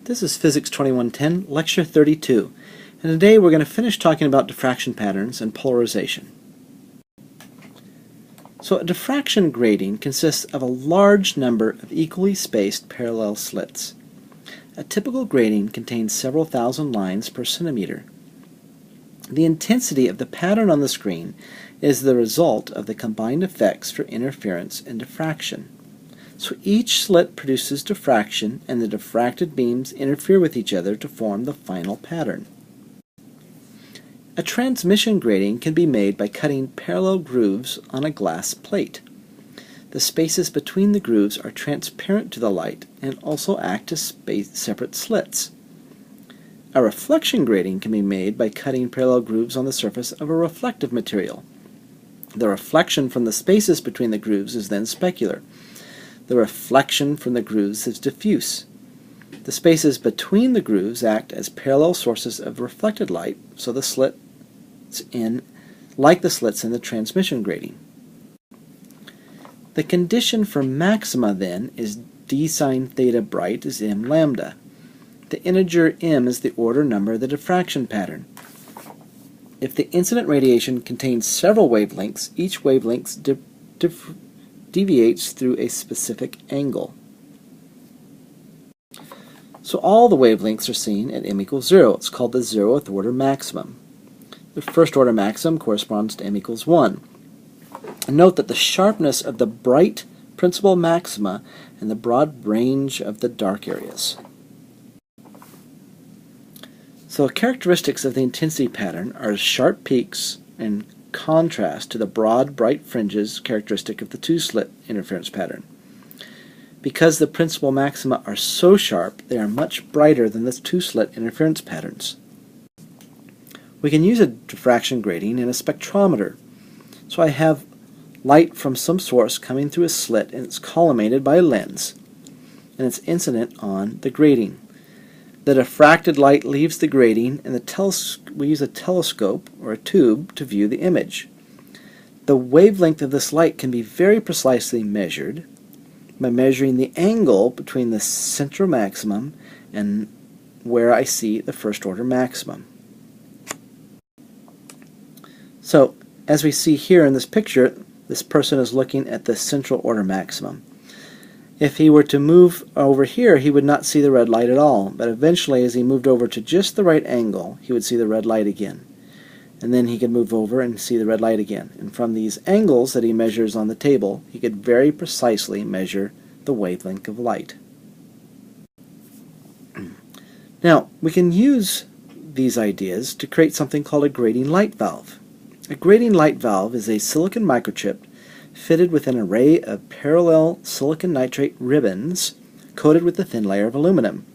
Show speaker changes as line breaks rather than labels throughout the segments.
This is Physics 2110, Lecture 32, and today we're going to finish talking about diffraction patterns and polarization. So a diffraction grating consists of a large number of equally spaced parallel slits. A typical grating contains several thousand lines per centimeter. The intensity of the pattern on the screen is the result of the combined effects for interference and diffraction. So each slit produces diffraction, and the diffracted beams interfere with each other to form the final pattern. A transmission grating can be made by cutting parallel grooves on a glass plate. The spaces between the grooves are transparent to the light and also act as separate slits. A reflection grating can be made by cutting parallel grooves on the surface of a reflective material. The reflection from the spaces between the grooves is then specular. The reflection from the grooves is diffuse. The spaces between the grooves act as parallel sources of reflected light, so the slits like the slits in the transmission grating. The condition for maxima, then, is d sine theta bright is m lambda. The integer m is the order number of the diffraction pattern. If the incident radiation contains several wavelengths, each wavelength deviates through a specific angle. So all the wavelengths are seen at m equals 0. It's called the 0th order maximum. The first order maximum corresponds to m equals 1. And note that the sharpness of the bright principal maxima and the broad range of the dark areas. So characteristics of the intensity pattern are sharp peaks and contrast to the broad, bright fringes characteristic of the two-slit interference pattern. Because the principal maxima are so sharp, they are much brighter than the two-slit interference patterns. We can use a diffraction grating in a spectrometer. So I have light from some source coming through a slit, and it's collimated by a lens, and it's incident on the grating. The diffracted light leaves the grating, and we use a telescope or a tube to view the image. The wavelength of this light can be very precisely measured by measuring the angle between the central maximum and where I see the first order maximum. So, as we see here in this picture, this person is looking at the central order maximum. If he were to move over here, he would not see the red light at all, but eventually as he moved over to just the right angle, he would see the red light again. And then he could move over and see the red light again. And from these angles that he measures on the table, he could very precisely measure the wavelength of light. Now, we can use these ideas to create something called a grating light valve. A grating light valve is a silicon microchip fitted with an array of parallel silicon nitrate ribbons coated with a thin layer of aluminum.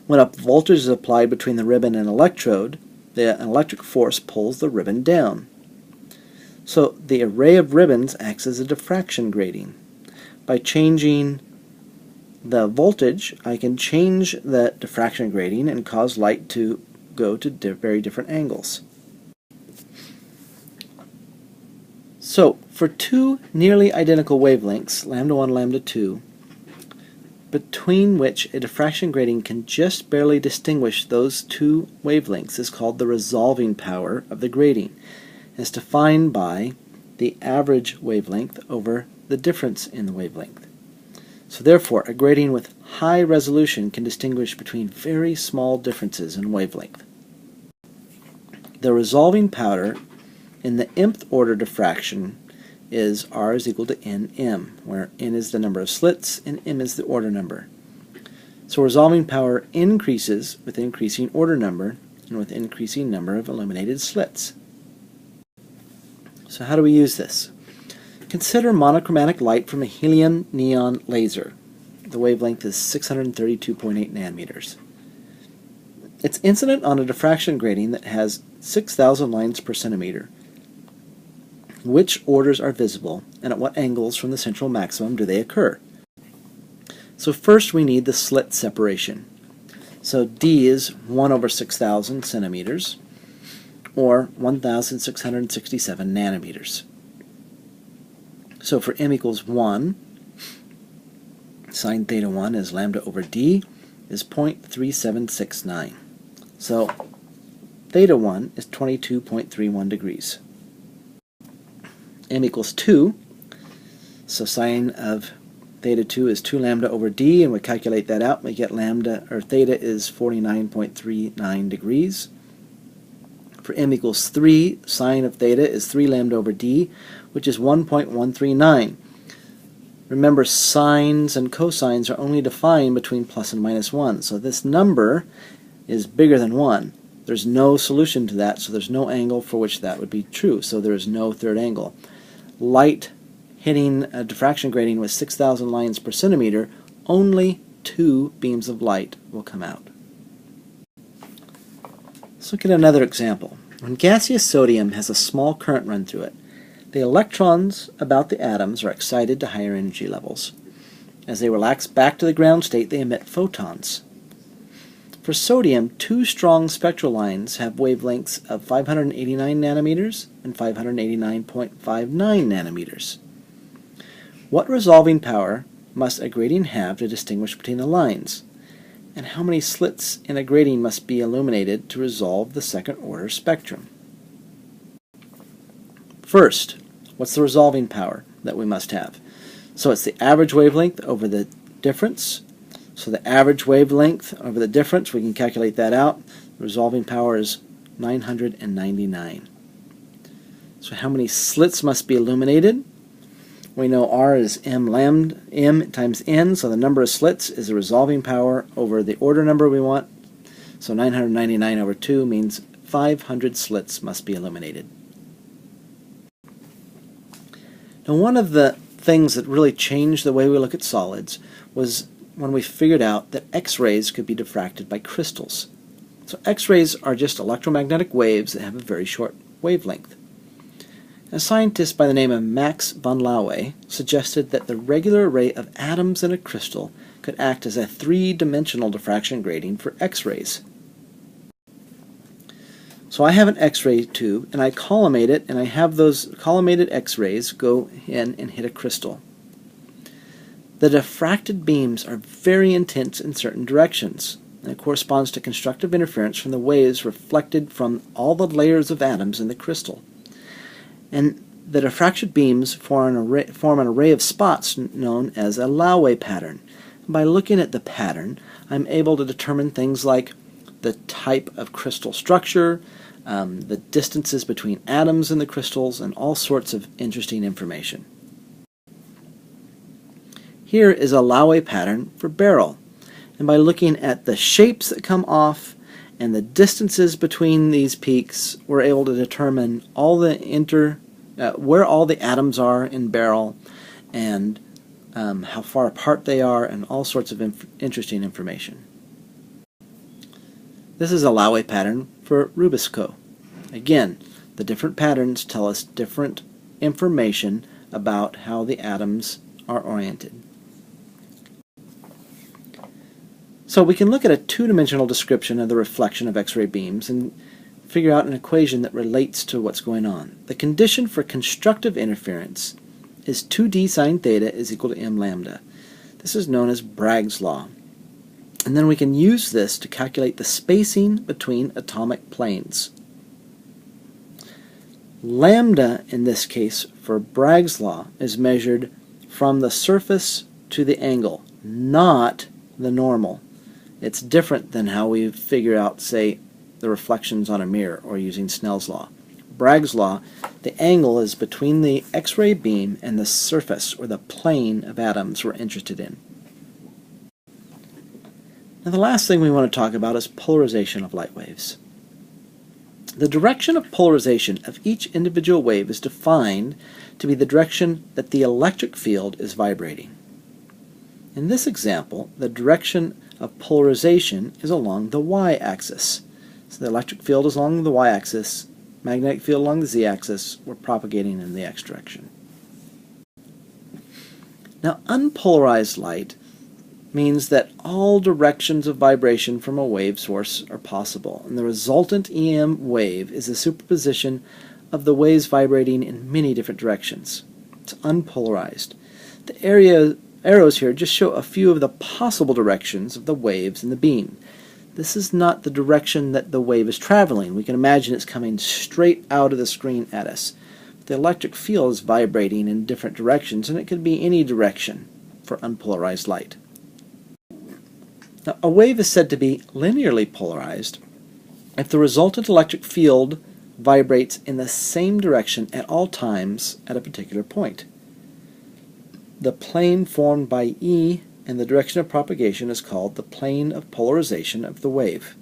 When a voltage is applied between the ribbon and electrode, the electric force pulls the ribbon down. So the array of ribbons acts as a diffraction grating. By changing the voltage, I can change the diffraction grating and cause light to go to very different angles. So, for two nearly identical wavelengths, lambda 1, lambda 2, between which a diffraction grating can just barely distinguish those two wavelengths, is called the resolving power of the grating, and is defined by the average wavelength over the difference in the wavelength. So therefore, a grating with high resolution can distinguish between very small differences in wavelength. The resolving power in the nth order diffraction is R is equal to Nm, where N is the number of slits and M is the order number. So resolving power increases with increasing order number and with increasing number of illuminated slits. So how do we use this? Consider monochromatic light from a helium neon laser. The wavelength is 632.8 nanometers. It's incident on a diffraction grating that has 6,000 lines per centimeter. Which orders are visible, and at what angles from the central maximum do they occur? So first we need the slit separation. So D is 1 over 6,000 centimeters, or 1,667 nanometers. So for m equals 1, sine theta 1 is lambda over d, is 0.3769. So theta 1 is 22.31 degrees. M equals 2, so sine of theta 2 is 2 lambda over d, and we calculate that out. We get lambda, or theta is 49.39 degrees. For m equals 3, sine of theta is 3 lambda over d, which is 1.139. Remember, sines and cosines are only defined between plus and minus 1, so this number is bigger than 1. There's no solution to that, so there's no angle for which that would be true, so there is no third angle. Light hitting a diffraction grating with 6,000 lines per centimeter, only 2 beams of light will come out. Let's look at another example. When gaseous sodium has a small current run through it, the electrons about the atoms are excited to higher energy levels. As they relax back to the ground state, they emit photons. For sodium, 2 strong spectral lines have wavelengths of 589 nanometers and 589.59 nanometers. What resolving power must a grating have to distinguish between the lines? And how many slits in a grating must be illuminated to resolve the second-order spectrum? First, what's the resolving power that we must have? So it's the average wavelength over the difference. So the average wavelength over the difference, we can calculate that out. The resolving power is 999. So how many slits must be illuminated? We know R is m times n, so the number of slits is the resolving power over the order number we want. So 999 over 2 means 500 slits must be illuminated. Now, one of the things that really changed the way we look at solids was when we figured out that X-rays could be diffracted by crystals. So X-rays are just electromagnetic waves that have a very short wavelength. A scientist by the name of Max von Laue suggested that the regular array of atoms in a crystal could act as a three-dimensional diffraction grating for X-rays. So I have an X-ray tube, and I collimate it, and I have those collimated X-rays go in and hit a crystal. The diffracted beams are very intense in certain directions, and it corresponds to constructive interference from the waves reflected from all the layers of atoms in the crystal. And the diffraction beams form an array of spots known as a Laue pattern. By looking at the pattern, I'm able to determine things like the type of crystal structure, the distances between atoms in the crystals, and all sorts of interesting information. Here is a Laue pattern for beryl, and by looking at the shapes that come off and the distances between these peaks, we're able to determine all the where all the atoms are in beryl, and how far apart they are, and all sorts of interesting information. This is a Laue pattern for rubisco. Again, the different patterns tell us different information about how the atoms are oriented. So we can look at a two-dimensional description of the reflection of X-ray beams and figure out an equation that relates to what's going on. The condition for constructive interference is 2d sine theta is equal to m lambda. This is known as Bragg's law. And then we can use this to calculate the spacing between atomic planes. Lambda, in this case, for Bragg's law, is measured from the surface to the angle, not the normal. It's different than how we figure out, say, the reflections on a mirror or using Snell's law. Bragg's law, the angle is between the X-ray beam and the surface, or the plane of atoms we're interested in. Now, the last thing we want to talk about is polarization of light waves. The direction of polarization of each individual wave is defined to be the direction that the electric field is vibrating. In this example, the direction of polarization is along the y-axis. So the electric field is along the y-axis, magnetic field along the z-axis. We're propagating in the x direction. Now, unpolarized light means that all directions of vibration from a wave source are possible, and the resultant EM wave is a superposition of the waves vibrating in many different directions. It's unpolarized. The area arrows here just show a few of the possible directions of the waves in the beam. This is not the direction that the wave is traveling. We can imagine it's coming straight out of the screen at us. The electric field is vibrating in different directions, and it could be any direction for unpolarized light. Now, a wave is said to be linearly polarized if the resultant electric field vibrates in the same direction at all times at a particular point. The plane formed by E in the direction of propagation is called the plane of polarization of the wave.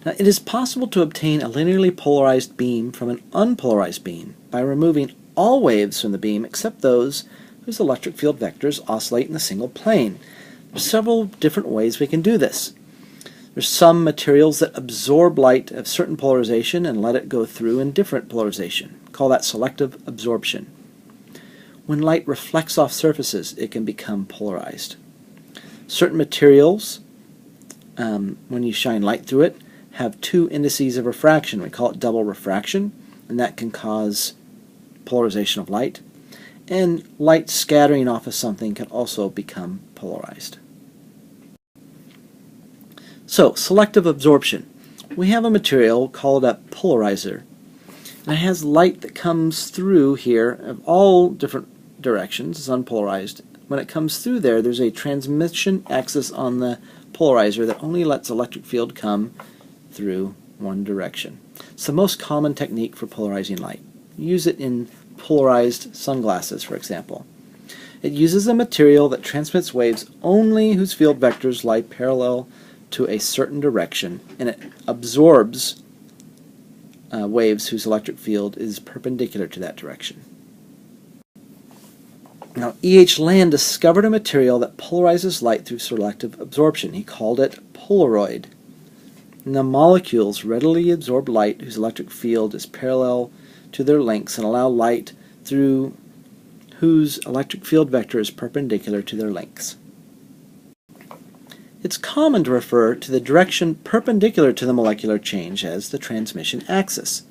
Now, it is possible to obtain a linearly polarized beam from an unpolarized beam by removing all waves from the beam except those whose electric field vectors oscillate in a single plane. There are several different ways we can do this. There's some materials that absorb light of certain polarization and let it go through in different polarization. Call that selective absorption. When light reflects off surfaces, it can become polarized. Certain materials, when you shine light through it, have two indices of refraction. We call it double refraction, and that can cause polarization of light. And light scattering off of something can also become polarized. So, selective absorption. We have a material called a polarizer. And it has light that comes through here of all different directions. It's unpolarized. When it comes through there, there's a transmission axis on the polarizer that only lets electric field come through one direction. It's the most common technique for polarizing light. Use it in polarized sunglasses, for example. It uses a material that transmits waves only whose field vectors lie parallel to a certain direction, and it absorbs waves whose electric field is perpendicular to that direction. Now, E.H. Land discovered a material that polarizes light through selective absorption. He called it Polaroid. And the molecules readily absorb light whose electric field is parallel to their lengths and allow light through whose electric field vector is perpendicular to their lengths. It's common to refer to the direction perpendicular to the molecular change as the transmission axis.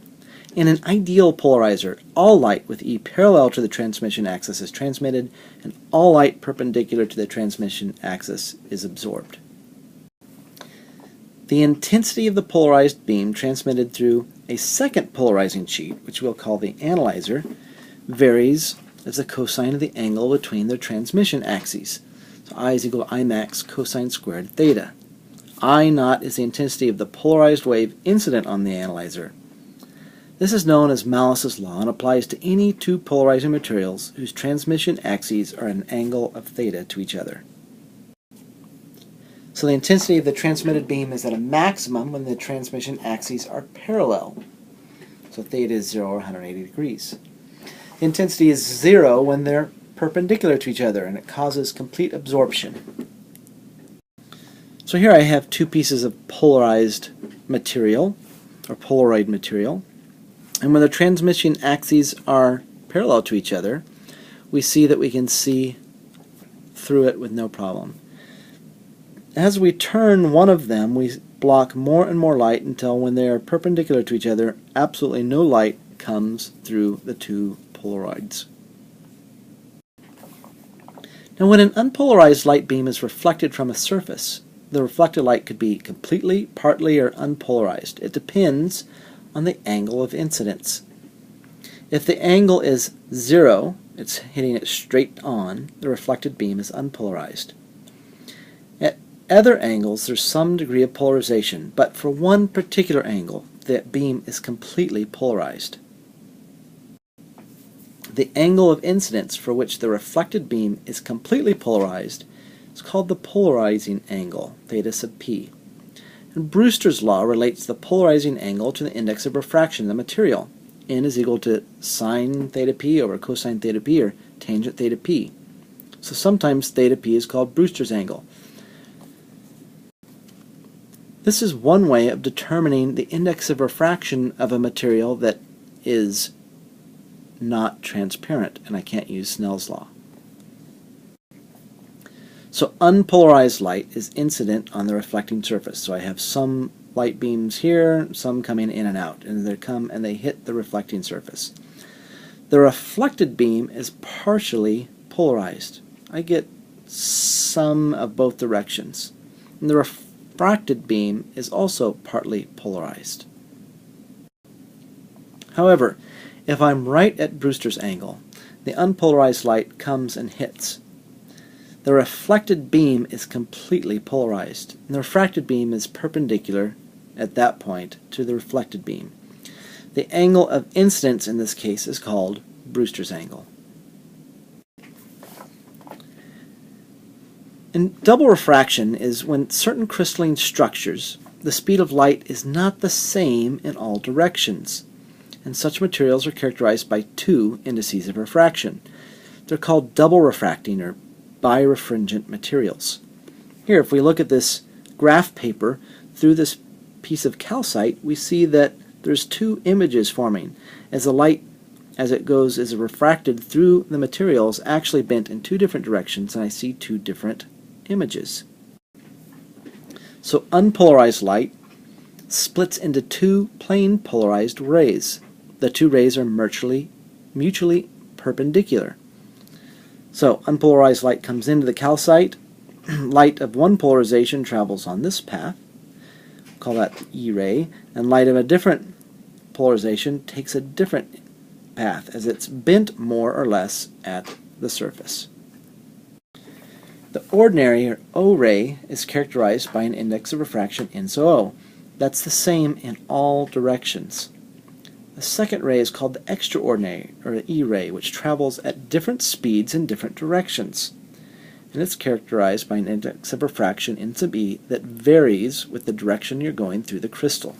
In an ideal polarizer, all light with E parallel to the transmission axis is transmitted, and all light perpendicular to the transmission axis is absorbed. The intensity of the polarized beam transmitted through a second polarizing sheet, which we'll call the analyzer, varies as the cosine of the angle between their transmission axes. So I is equal to I max cosine squared theta. I naught is the intensity of the polarized wave incident on the analyzer. This is known as Malus's law and applies to any two polarizing materials whose transmission axes are at an angle of theta to each other. So the intensity of the transmitted beam is at a maximum when the transmission axes are parallel. So theta is 0 or 180 degrees. The intensity is 0 when they're perpendicular to each other, and it causes complete absorption. So here I have two pieces of polarized material, or Polaroid material, and when the transmission axes are parallel to each other, we see that we can see through it with no problem. As we turn one of them, we block more and more light until when they are perpendicular to each other, absolutely no light comes through the two Polaroids. Now, when an unpolarized light beam is reflected from a surface, the reflected light could be completely, partly, or unpolarized. It depends on the angle of incidence. If the angle is 0, it's hitting it straight on, the reflected beam is unpolarized. At other angles, there's some degree of polarization, but for one particular angle, the beam is completely polarized. The angle of incidence for which the reflected beam is completely polarized is called the polarizing angle, theta sub p. And Brewster's law relates the polarizing angle to the index of refraction of the material. N is equal to sine theta p over cosine theta p, or tangent theta p. So sometimes theta p is called Brewster's angle. This is one way of determining the index of refraction of a material that is not transparent, and I can't use Snell's law. So unpolarized light is incident on the reflecting surface. So I have some light beams here, some coming in and out, and they come and they hit the reflecting surface. The reflected beam is partially polarized. I get some of both directions. And the refracted beam is also partly polarized. However, if I'm right at Brewster's angle, the unpolarized light comes and hits. The reflected beam is completely polarized, and the refracted beam is perpendicular at that point to the reflected beam. The angle of incidence in this case is called Brewster's angle. And double refraction is when certain crystalline structures, the speed of light is not the same in all directions, and such materials are characterized by two indices of refraction. They're called double refracting or birefringent materials. Here, if we look at this graph paper through this piece of calcite, we see that there's two images forming as the light, as it goes, is refracted through the materials, actually bent in two different directions, and I see two different images. So unpolarized light splits into two plane polarized rays. The two rays are mutually perpendicular. So unpolarized light comes into the calcite. Light of one polarization travels on this path. Call that the E ray. And light of a different polarization takes a different path as it's bent more or less at the surface. The ordinary or O ray is characterized by an index of refraction N sub O. That's the same in all directions. The second ray is called the extraordinary, or E ray, which travels at different speeds in different directions. And it's characterized by an index of refraction N sub E that varies with the direction you're going through the crystal.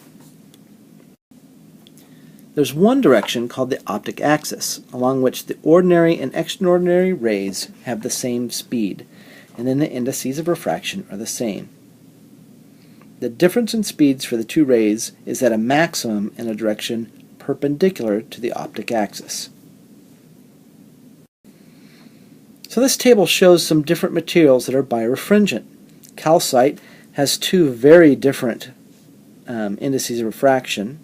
There's one direction called the optic axis, along which the ordinary and extraordinary rays have the same speed, and then the indices of refraction are the same. The difference in speeds for the two rays is at a maximum in a direction perpendicular to the optic axis. So this table shows some different materials that are birefringent. Calcite has two very different indices of refraction,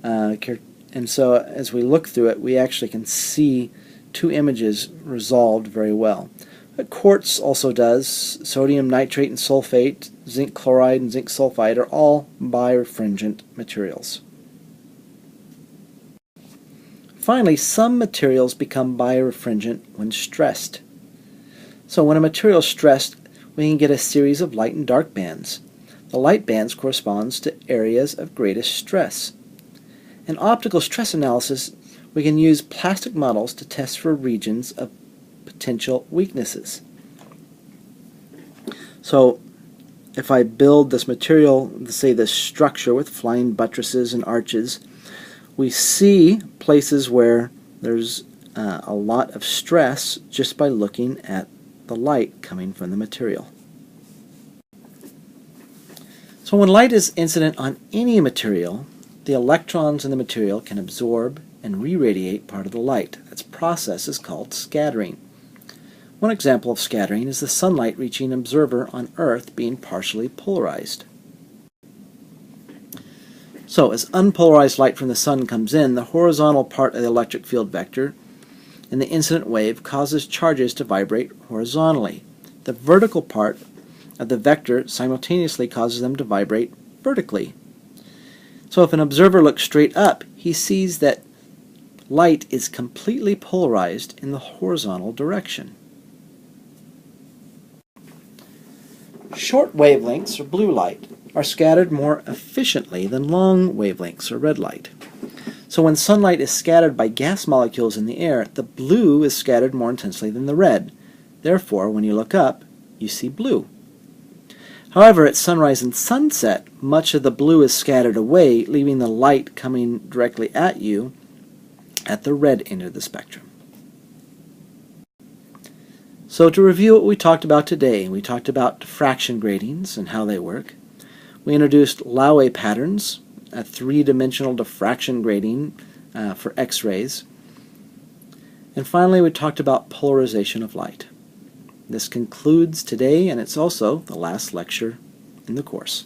and so as we look through it, we actually can see two images resolved very well. But quartz also does. Sodium nitrate and sulfate, zinc chloride and zinc sulfide are all birefringent materials. Finally, some materials become birefringent when stressed. So when a material is stressed, we can get a series of light and dark bands. The light bands correspond to areas of greatest stress. In optical stress analysis, we can use plastic models to test for regions of potential weaknesses. So if I build this material, say this structure with flying buttresses and arches, we see places where there's a lot of stress just by looking at the light coming from the material. So when light is incident on any material, the electrons in the material can absorb and re-radiate part of the light. This process is called scattering. One example of scattering is the sunlight reaching an observer on Earth being partially polarized. So as unpolarized light from the sun comes in, the horizontal part of the electric field vector in the incident wave causes charges to vibrate horizontally. The vertical part of the vector simultaneously causes them to vibrate vertically. So if an observer looks straight up, he sees that light is completely polarized in the horizontal direction. Short wavelengths, or blue light, are scattered more efficiently than long wavelengths, or red light. So when sunlight is scattered by gas molecules in the air, the blue is scattered more intensely than the red. Therefore, when you look up, you see blue. However, at sunrise and sunset, much of the blue is scattered away, leaving the light coming directly at you at the red end of the spectrum. So to review what we talked about today, we talked about diffraction gratings and how they work. We introduced Laue patterns, a three-dimensional diffraction grating for X-rays. And finally, we talked about polarization of light. This concludes today, and it's also the last lecture in the course.